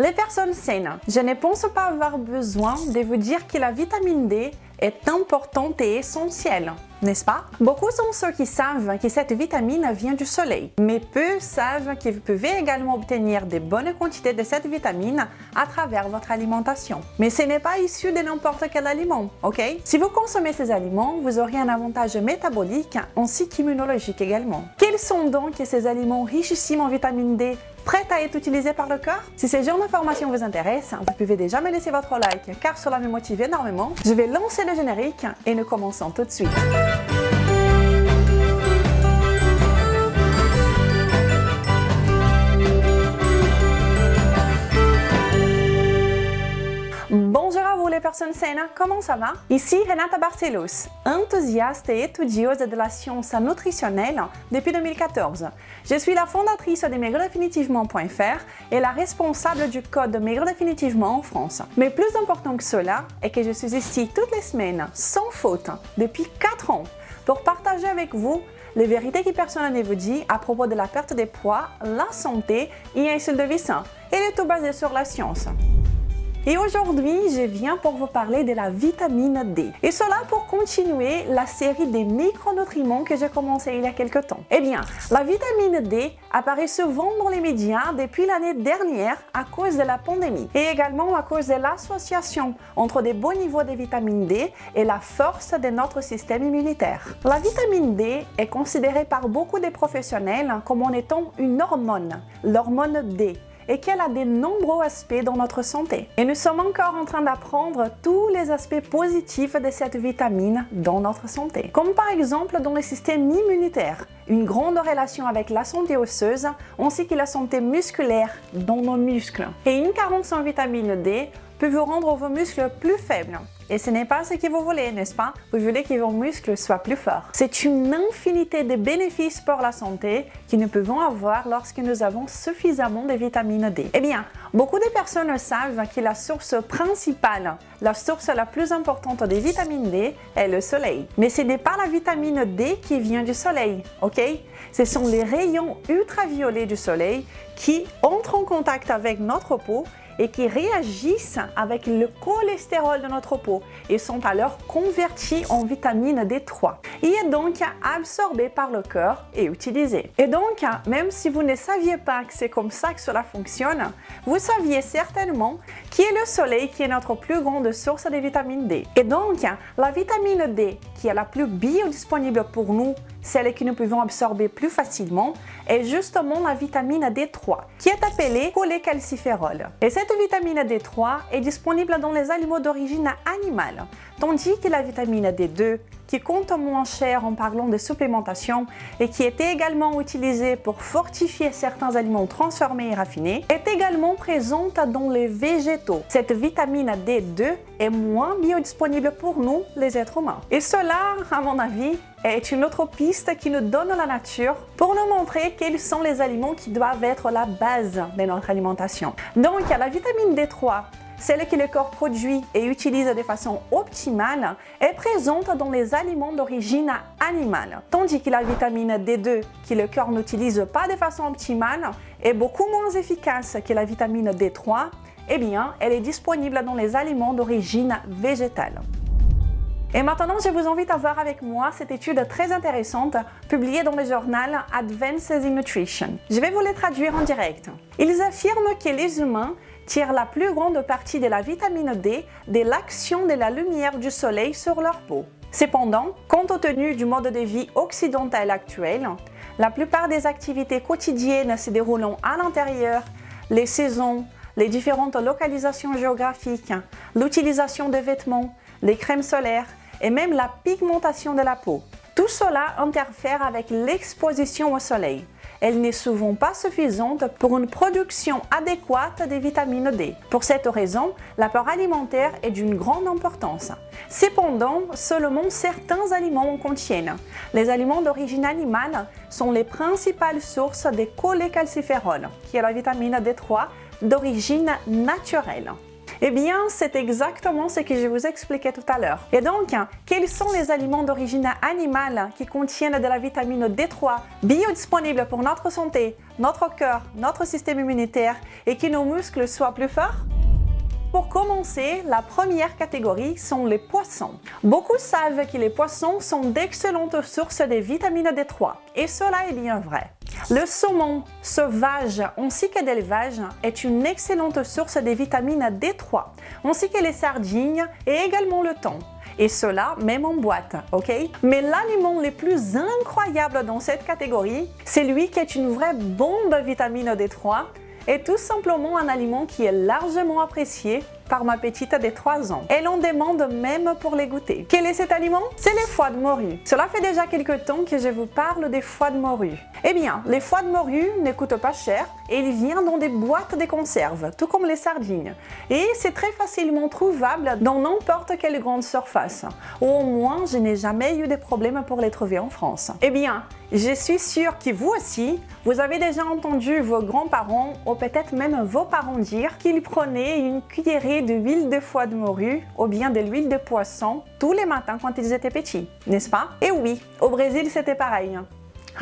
Les personnes saines, je ne pense pas avoir besoin de vous dire que la vitamine D est importante et essentielle, n'est-ce pas? Beaucoup sont ceux qui savent que cette vitamine vient du soleil, mais peu savent que vous pouvez également obtenir de bonnes quantités de cette vitamine à travers votre alimentation. Mais ce n'est pas issu de n'importe quel aliment, ok? Si vous consommez ces aliments, vous aurez un avantage métabolique ainsi qu'immunologique également. Quels sont donc ces aliments richissimes en vitamine D prêts à être utilisés par le corps? Si ce genre d'informations vous intéresse, vous pouvez déjà me laisser votre like car cela me motive énormément. Je vais lancer le générique et nous commençons tout de suite. Bonjour à vous les personnes saines, comment ça va? Ici Renata Barcelos, enthousiaste et étudieuse de la science nutritionnelle depuis 2014. Je suis la fondatrice de maigredefinitivement.fr et la responsable du code Maigre Définitivement en France. Mais plus important que cela est que je suis ici toutes les semaines, sans faute, depuis 4 ans, pour partager avec vous les vérités que personne ne vous dit à propos de la perte de poids, la santé et un style de vie sain, et le tout basé sur la science. Et aujourd'hui, je viens pour vous parler de la vitamine D. Et cela pour continuer la série des micronutriments que j'ai commencé il y a quelques temps. Eh bien, la vitamine D apparaît souvent dans les médias depuis l'année dernière à cause de la pandémie et également à cause de l'association entre des bons niveaux de vitamine D et la force de notre système immunitaire. La vitamine D est considérée par beaucoup de professionnels comme en étant une hormone, l'hormone D, et qu'elle a de nombreux aspects dans notre santé. Et nous sommes encore en train d'apprendre tous les aspects positifs de cette vitamine dans notre santé. Comme par exemple dans le système immunitaire, une grande relation avec la santé osseuse ainsi que la santé musculaire dans nos muscles. Et une carence en vitamine D peut vous rendre vos muscles plus faibles. Et ce n'est pas ce que vous voulez, n'est-ce pas? Vous voulez que vos muscles soient plus forts. C'est une infinité de bénéfices pour la santé que nous pouvons avoir lorsque nous avons suffisamment de vitamine D. Eh bien, beaucoup de personnes savent que la source principale, la source la plus importante de vitamine D est le soleil. Mais ce n'est pas la vitamine D qui vient du soleil, ok? Ce sont les rayons ultraviolets du soleil qui entrent en contact avec notre peau et qui réagissent avec le cholestérol de notre peau et sont alors convertis en vitamine D3 et est donc absorbé par le corps et utilisé. Et donc, même si vous ne saviez pas que c'est comme ça que cela fonctionne, vous saviez certainement qui est le soleil qui est notre plus grande source de vitamine D. Et donc, la vitamine D qui est la plus biodisponible pour nous, celle que nous pouvons absorber plus facilement, est justement la vitamine D3, qui est appelée cholécalciférol. Et cette vitamine D3 est disponible dans les aliments d'origine animale, tandis que la vitamine D2, qui coûte moins cher en parlant de supplémentation et qui est également utilisée pour fortifier certains aliments transformés et raffinés, est également présente dans les végétaux. Cette vitamine D2 est moins biodisponible pour nous, les êtres humains. Et cela, à mon avis, est une autre piste qui nous donne la nature pour nous montrer quels sont les aliments qui doivent être la base de notre alimentation. Donc, la vitamine D3, celle que le corps produit et utilise de façon optimale, est présente dans les aliments d'origine animale. Tandis que la vitamine D2, que le corps n'utilise pas de façon optimale, est beaucoup moins efficace que la vitamine D3, eh bien, elle est disponible dans les aliments d'origine végétale. Et maintenant, je vous invite à voir avec moi cette étude très intéressante publiée dans le journal Advances in Nutrition. Je vais vous les traduire en direct. Ils affirment que les humains tirent la plus grande partie de la vitamine D de l'action de la lumière du soleil sur leur peau. Cependant, compte tenu du mode de vie occidental actuel, la plupart des activités quotidiennes se déroulant à l'intérieur, les saisons, les différentes localisations géographiques, l'utilisation de vêtements, les crèmes solaires et même la pigmentation de la peau. Tout cela interfère avec l'exposition au soleil. Elle n'est souvent pas suffisante pour une production adéquate des vitamines D. Pour cette raison, l'apport alimentaire est d'une grande importance. Cependant, seulement certains aliments en contiennent. Les aliments d'origine animale sont les principales sources de cholécalciférol, qui est la vitamine D3 d'origine naturelle. Eh bien, c'est exactement ce que je vous expliquais tout à l'heure. Et donc, quels sont les aliments d'origine animale qui contiennent de la vitamine D3 biodisponible pour notre santé, notre cœur, notre système immunitaire et que nos muscles soient plus forts? Pour commencer, la première catégorie sont les poissons. Beaucoup savent que les poissons sont d'excellentes sources de vitamine D3, et cela est bien vrai. Le saumon sauvage ainsi que d'élevage est une excellente source de vitamine D3, ainsi que les sardines et également le thon. Et cela même en boîte, ok? Mais l'aliment le plus incroyable dans cette catégorie, c'est lui qui est une vraie bombe vitamine D3, et tout simplement un aliment qui est largement apprécié par ma petite de 3 ans. Elle en demande même pour les goûter. Quel est cet aliment? C'est les foies de morue. Cela fait déjà quelques temps que je vous parle des foies de morue. Eh bien, les foies de morue ne coûtent pas cher et ils viennent dans des boîtes de conserve, tout comme les sardines. Et c'est très facilement trouvable dans n'importe quelle grande surface. Ou au moins, je n'ai jamais eu de problème pour les trouver en France. Eh bien, je suis sûre que vous aussi, vous avez déjà entendu vos grands-parents ou peut-être même vos parents dire qu'ils prenaient une cuillerée de l'huile de foie de morue ou bien de l'huile de poisson tous les matins quand ils étaient petits, n'est-ce pas? Et oui, au Brésil c'était pareil.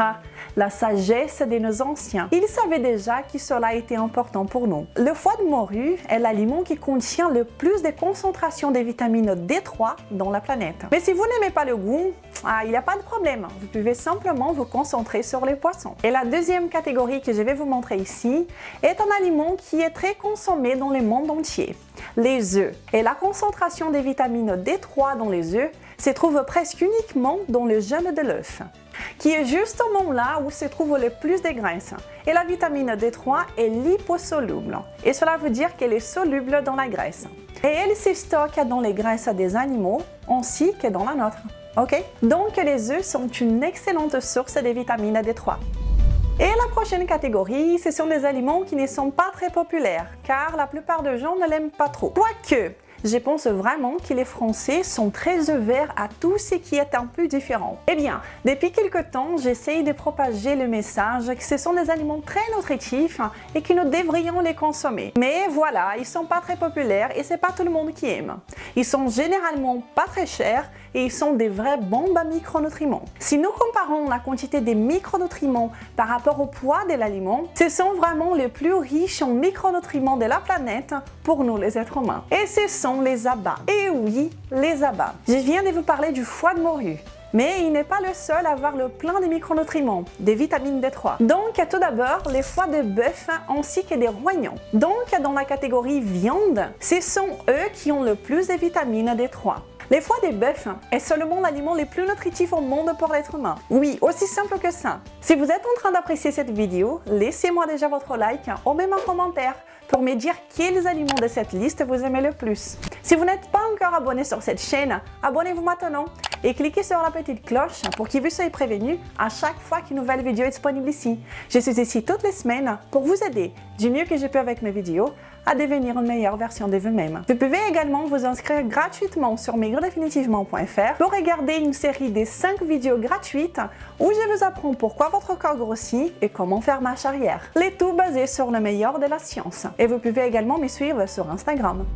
Ah, la sagesse de nos anciens. Ils savaient déjà que cela était important pour nous. Le foie de morue est l'aliment qui contient le plus de concentration de vitamine D3 dans la planète. Mais si vous n'aimez pas le goût, il n'y a pas de problème. Vous pouvez simplement vous concentrer sur les poissons. Et la deuxième catégorie que je vais vous montrer ici est un aliment qui est très consommé dans le monde entier. Les œufs. Et la concentration des vitamines D3 dans les œufs se trouve presque uniquement dans le jaune de l'œuf, qui est justement là où se trouve le plus de graisse. Et la vitamine D3 est liposoluble, et cela veut dire qu'elle est soluble dans la graisse. Et elle se stocke dans les graisses des animaux ainsi que dans la nôtre. Ok? Donc les œufs sont une excellente source de vitamine D3. Et la prochaine catégorie, ce sont des aliments qui ne sont pas très populaires, car la plupart des gens ne l'aiment pas trop. Quoique, je pense vraiment que les Français sont très ouverts à tout ce qui est un peu différent. Eh bien, depuis quelque temps, j'essaye de propager le message que ce sont des aliments très nutritifs et que nous devrions les consommer. Mais voilà, ils sont pas très populaires et c'est pas tout le monde qui aime. Ils sont généralement pas très chers et ils sont des vraies bombes à micronutriments. Si nous comparons la quantité des micronutriments par rapport au poids de l'aliment, ce sont vraiment les plus riches en micronutriments de la planète pour nous les êtres humains. Et ce sont les abats. Et oui, les abats. Je viens de vous parler du foie de morue. Mais il n'est pas le seul à avoir le plein de micronutriments, des vitamines D3. Donc tout d'abord, les foies de bœuf ainsi que des rognons. Donc dans la catégorie viande, ce sont eux qui ont le plus de vitamines D3. Les foies de bœuf est seulement l'aliment le plus nutritif au monde pour l'être humain. Oui, aussi simple que ça. Si vous êtes en train d'apprécier cette vidéo, laissez-moi déjà votre like ou même un commentaire pour me dire quels aliments de cette liste vous aimez le plus. Si vous n'êtes pas encore abonné sur cette chaîne, abonnez-vous maintenant et cliquez sur la petite cloche pour que vous soyez prévenu à chaque fois qu'une nouvelle vidéo est disponible ici. Je suis ici toutes les semaines pour vous aider du mieux que je peux avec mes vidéos à devenir une meilleure version de vous-même. Vous pouvez également vous inscrire gratuitement sur maigredefinitivement.fr pour regarder une série de 5 vidéos gratuites où je vous apprends pourquoi votre corps grossit et comment faire marche arrière. Le tout basé sur le meilleur de la science. Et vous pouvez également me suivre sur Instagram.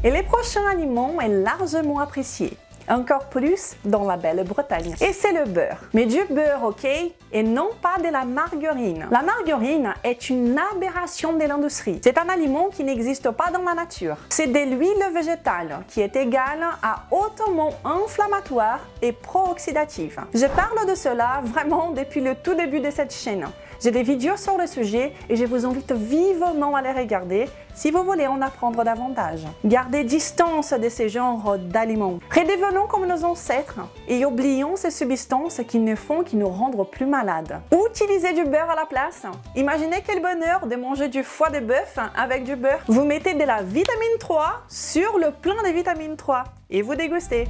Et le prochain aliment est largement apprécié. Encore plus dans la belle Bretagne. Et c'est le beurre. Mais du beurre, ok? Et non pas de la margarine. La margarine est une aberration de l'industrie. C'est un aliment qui n'existe pas dans la nature. C'est de l'huile végétale qui est égale à hautement inflammatoire et pro-oxydative. Je parle de cela vraiment depuis le tout début de cette chaîne. J'ai des vidéos sur le sujet et je vous invite vivement à les regarder si vous voulez en apprendre davantage. Gardez distance de ce genre d'aliments. Redevenons comme nos ancêtres et oublions ces substances qui ne font que nous rendre plus malades. Utilisez du beurre à la place. Imaginez quel bonheur de manger du foie de bœuf avec du beurre. Vous mettez de la vitamine 3 sur le plein de vitamine 3 et vous dégustez.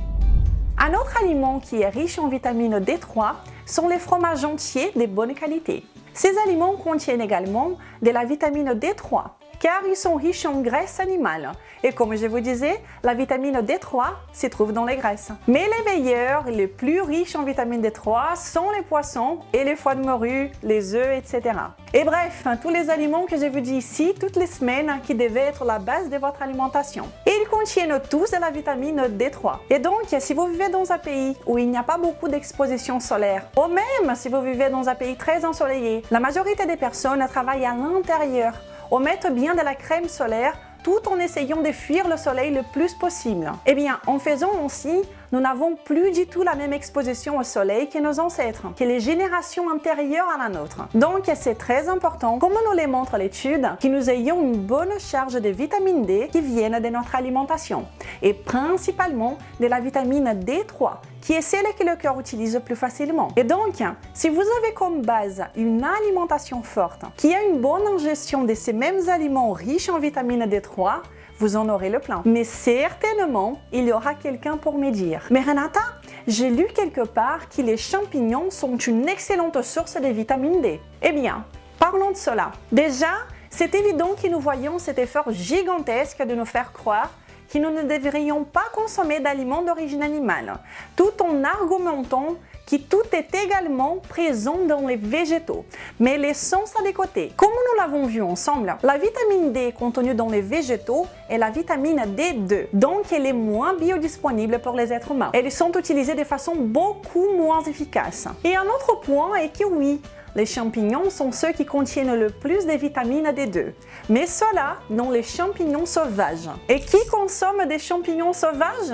Un autre aliment qui est riche en vitamine D3 sont les fromages entiers de bonne qualité. Ces aliments contiennent également de la vitamine D3 car ils sont riches en graisse animale. Et comme je vous disais, la vitamine D3 se trouve dans les graisses. Mais les meilleurs, les plus riches en vitamine D3 sont les poissons et les foies de morue, les œufs, etc. Et bref, tous les aliments que je vous dis ici toutes les semaines qui devaient être la base de votre alimentation. Et ils contiennent tous de la vitamine D3. Et donc, si vous vivez dans un pays où il n'y a pas beaucoup d'exposition solaire, ou même si vous vivez dans un pays très ensoleillé, la majorité des personnes travaillent à l'intérieur ou mettent bien de la crème solaire tout en essayant de fuir le soleil le plus possible. Eh bien, en faisant ainsi, nous n'avons plus du tout la même exposition au soleil que nos ancêtres, que les générations antérieures à la nôtre. Donc, c'est très important, comme nous le montre l'étude, que nous ayons une bonne charge de vitamine D qui viennent de notre alimentation, et principalement de la vitamine D3, qui est celle que le cœur utilise plus facilement. Et donc, si vous avez comme base une alimentation forte, qui a une bonne ingestion de ces mêmes aliments riches en vitamine D3, vous en aurez le plein. Mais certainement, il y aura quelqu'un pour me dire « Mais Renata, j'ai lu quelque part que les champignons sont une excellente source de vitamine D. » Eh bien, parlons de cela. Déjà, c'est évident que nous voyons cet effort gigantesque de nous faire croire que nous ne devrions pas consommer d'aliments d'origine animale, tout en argumentant que tout est également présent dans les végétaux. Mais laissons ça de côté. Comme nous l'avons vu ensemble, la vitamine D contenue dans les végétaux est la vitamine D2. Donc, elle est moins biodisponible pour les êtres humains. Elles sont utilisées de façon beaucoup moins efficace. Et un autre point est que oui, les champignons sont ceux qui contiennent le plus de vitamine D2. Mais cela dans les champignons sauvages. Et qui consomme des champignons sauvages?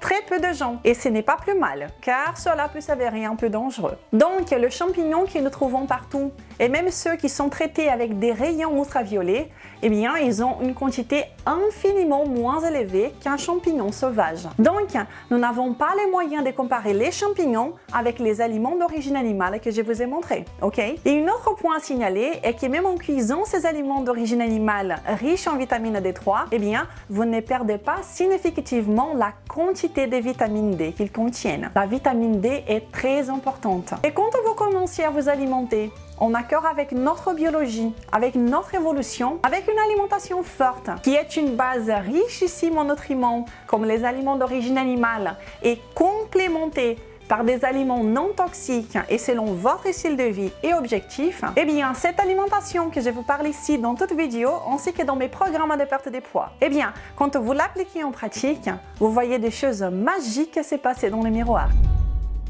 Très peu de gens. Et ce n'est pas plus mal, car cela peut s'avérer un peu dangereux. Donc, le champignon que nous trouvons partout, et même ceux qui sont traités avec des rayons ultraviolets, eh bien, ils ont une quantité infiniment moins élevée qu'un champignon sauvage. Donc, nous n'avons pas les moyens de comparer les champignons avec les aliments d'origine animale que je vous ai montrés, ok? Et un autre point à signaler est que même en cuisant ces aliments d'origine animale riches en vitamine D3, eh bien, vous ne perdez pas significativement la quantité de vitamine D qu'ils contiennent. La vitamine D est très importante. Et quand vous commencez à vous alimenter en accord avec notre biologie, avec notre évolution, avec une alimentation forte, qui est une base richissime en nutriments, comme les aliments d'origine animale, et complémentée par des aliments non toxiques et selon votre style de vie et objectif, eh bien, cette alimentation que je vous parle ici dans toute vidéo, ainsi que dans mes programmes de perte de poids, eh bien, quand vous l'appliquez en pratique, vous voyez des choses magiques se passer dans le miroir.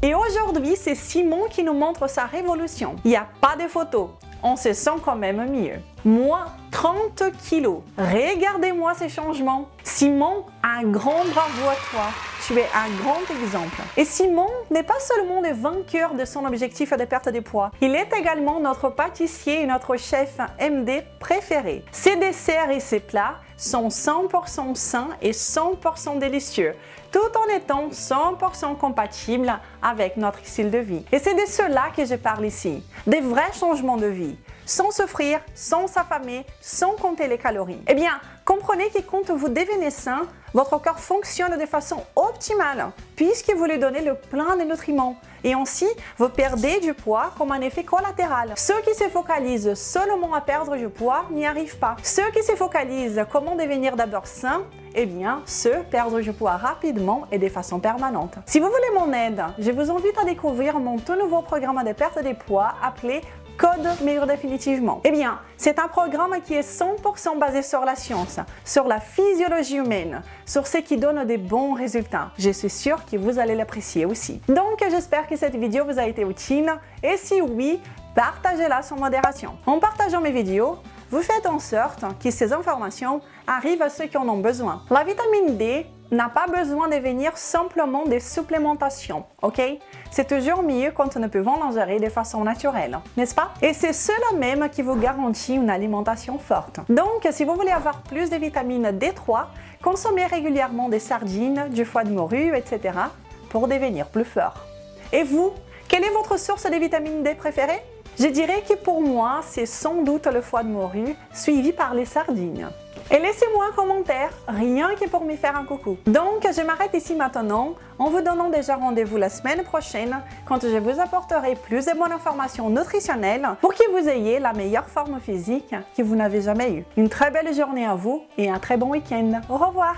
Et aujourd'hui, c'est Simon qui nous montre sa révolution. Il n'y a pas de photos. On se sent quand même mieux. Moi, 30 kilos. Regardez-moi ces changements. Simon, un grand bravo à toi. Tu es un grand exemple. Et Simon n'est pas seulement le vainqueur de son objectif de perte de poids. Il est également notre pâtissier et notre chef MD préféré. Ses desserts et ses plats sont 100% sains et 100% délicieux, tout en étant 100% compatibles avec notre style de vie. Et c'est de cela que je parle ici, des vrais changements de vie, sans souffrir, sans s'affamer, sans compter les calories. Eh bien, comprenez que quand vous devenez sain, votre corps fonctionne de façon optimale, puisque vous lui donnez le plein de nutriments. Et ainsi, vous perdez du poids comme un effet collatéral. Ceux qui se focalisent seulement à perdre du poids n'y arrivent pas. Ceux qui se focalisent comment devenir d'abord sain, eh bien, ceux perdent du poids rapidement et de façon permanente. Si vous voulez mon aide, je vous invite à découvrir mon tout nouveau programme de perte de poids appelé Code Maigrir Définitivement. Eh bien, c'est un programme qui est 100% basé sur la science, sur la physiologie humaine, sur ce qui donne des bons résultats. Je suis sûre que vous allez l'apprécier aussi. Donc, j'espère que cette vidéo vous a été utile et si oui, partagez-la sans modération. En partageant mes vidéos, vous faites en sorte que ces informations arrivent à ceux qui en ont besoin. La vitamine D n'a pas besoin de venir simplement des supplémentations, ok? C'est toujours mieux quand nous pouvons l'ingérer de façon naturelle, n'est-ce pas? Et c'est cela même qui vous garantit une alimentation forte. Donc, si vous voulez avoir plus de vitamine D3, consommez régulièrement des sardines, du foie de morue, etc. pour devenir plus fort. Et vous, quelle est votre source de vitamine D préférée? Je dirais que pour moi, c'est sans doute le foie de morue, suivi par les sardines. Et laissez-moi un commentaire, rien que pour me faire un coucou. Donc, je m'arrête ici maintenant, en vous donnant déjà rendez-vous la semaine prochaine, quand je vous apporterai plus de bonnes informations nutritionnelles pour que vous ayez la meilleure forme physique que vous n'avez jamais eue. Une très belle journée à vous et un très bon week-end. Au revoir!